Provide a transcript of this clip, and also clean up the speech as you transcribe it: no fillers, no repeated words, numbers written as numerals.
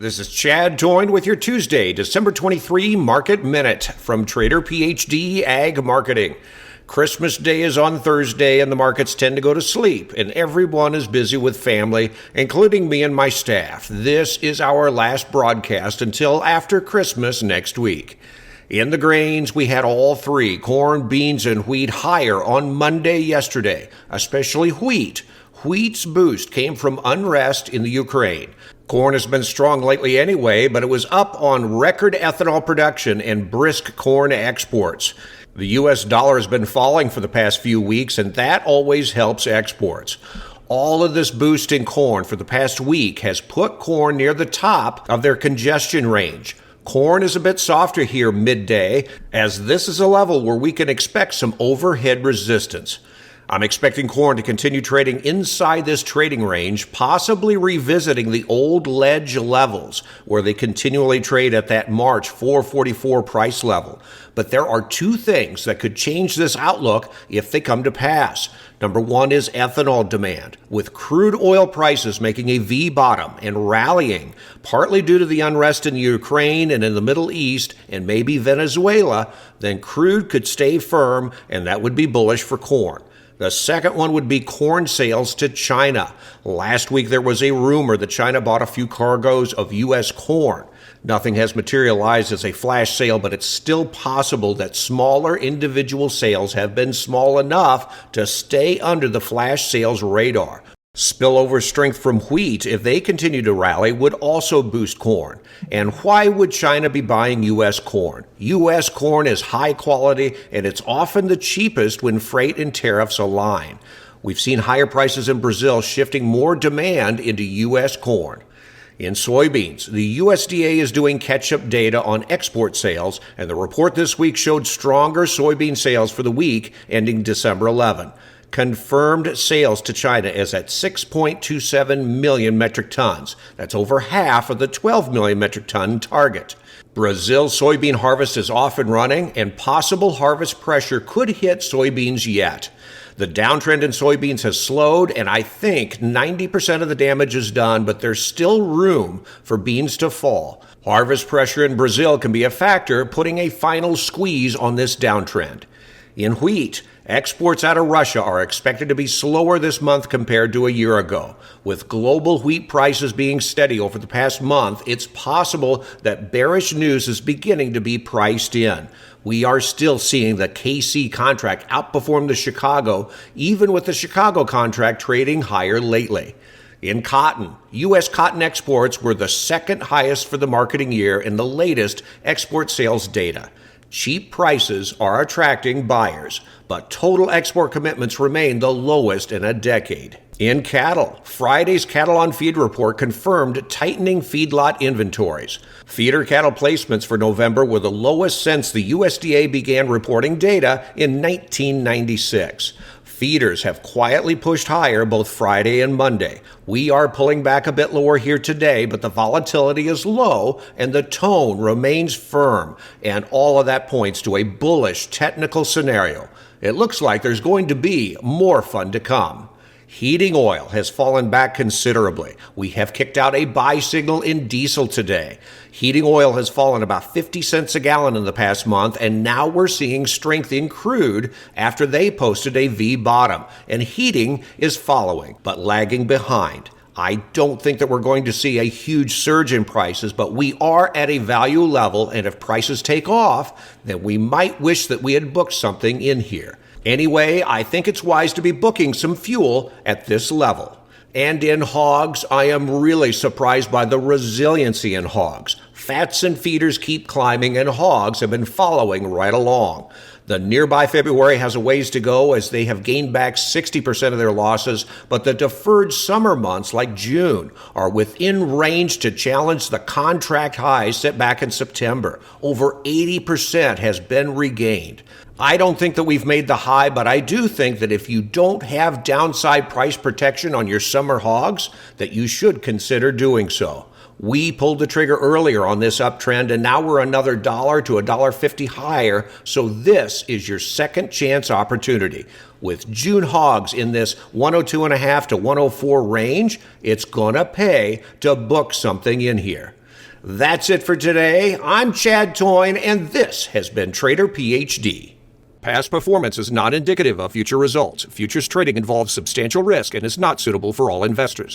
This is Chad Toyne with your Tuesday, December 23 Market Minute from Trader PhD Ag Marketing. Christmas Day is on Thursday and the markets tend to go to sleep, and everyone is busy with family, including me and my staff. This is our last broadcast until after Christmas next week. In the grains, we had all three, corn, beans, and wheat, higher on Monday yesterday, especially wheat. Wheat's boost came from unrest in the Ukraine. Corn has been strong lately anyway, but it was up on record ethanol production and brisk corn exports. The U.S. dollar has been falling for the past few weeks, and that always helps exports. All of this boost in corn for the past week has put corn near the top of their congestion range. Corn is a bit softer here midday, as this is a level where we can expect some overhead resistance. I'm expecting corn to continue trading inside this trading range, possibly revisiting the old ledge levels where they continually trade at that March 444 price level. But there are two things that could change this outlook if they come to pass. Number one is ethanol demand, with crude oil prices making a V-bottom and rallying, partly due to the unrest in Ukraine and in the Middle East and maybe Venezuela. Then crude could stay firm, and that would be bullish for corn. The second one would be corn sales to China. Last week there was a rumor that China bought a few cargoes of U.S. corn. Nothing has materialized as a flash sale, but it's still possible that smaller individual sales have been small enough to stay under the flash sales radar. Spillover strength from wheat, if they continue to rally, would also boost corn. And why would China be buying U.S. corn? U.S. corn is high quality, and it's often the cheapest when freight and tariffs align. We've seen higher prices in Brazil, shifting more demand into U.S. corn. In soybeans, the USDA is doing catch-up data on export sales, and the report this week showed stronger soybean sales for the week ending December 11. Confirmed sales to China is at 6.27 million metric tons. That's over half of the 12 million metric ton target. Brazil's soybean harvest is off and running, and possible harvest pressure could hit soybeans yet. The downtrend in soybeans has slowed, and I think 90% of the damage is done, but there's still room for beans to fall. Harvest pressure in Brazil can be a factor, putting a final squeeze on this downtrend. In wheat, exports out of Russia are expected to be slower this month compared to a year ago. With global wheat prices being steady over the past month, it's possible that bearish news is beginning to be priced in. We are still seeing the KC contract outperform the Chicago, even with the Chicago contract trading higher lately. In cotton, U.S. cotton exports were the second highest for the marketing year in the latest export sales data. Cheap prices are attracting buyers, but total export commitments remain the lowest in a decade. In cattle, Friday's cattle on feed report confirmed tightening feedlot inventories. Feeder cattle placements for November were the lowest since the USDA began reporting data in 1996. Feeders have quietly pushed higher both Friday and Monday. We are pulling back a bit lower here today, but the volatility is low and the tone remains firm, and all of that points to a bullish technical scenario. It looks like there's going to be more fun to come. Heating oil has fallen back considerably. We have kicked out a buy signal in diesel today. Heating oil has fallen about 50 cents a gallon in the past month, and now we're seeing strength in crude after they posted a V-bottom, and heating is following, but lagging behind. I don't think that we're going to see a huge surge in prices, but we are at a value level, and if prices take off, then we might wish that we had booked something in here. Anyway, I think it's wise to be booking some fuel at this level. And in hogs, I am really surprised by the resiliency in hogs. Fats and feeders keep climbing, and hogs have been following right along. The nearby February has a ways to go as they have gained back 60% of their losses, but the deferred summer months like June are within range to challenge the contract highs set back in September. Over 80% has been regained. I don't think that we've made the high, but I do think that if you don't have downside price protection on your summer hogs, that you should consider doing so. We pulled the trigger earlier on this uptrend, and now we're another $1 to $1.50 higher, so this is your second chance opportunity. With June hogs in this 102.5 to 104 range, it's gonna pay to book something in here. That's it for today. I'm Chad Toyne, and this has been Trader PhD. Past performance is not indicative of future results. Futures trading involves substantial risk and is not suitable for all investors.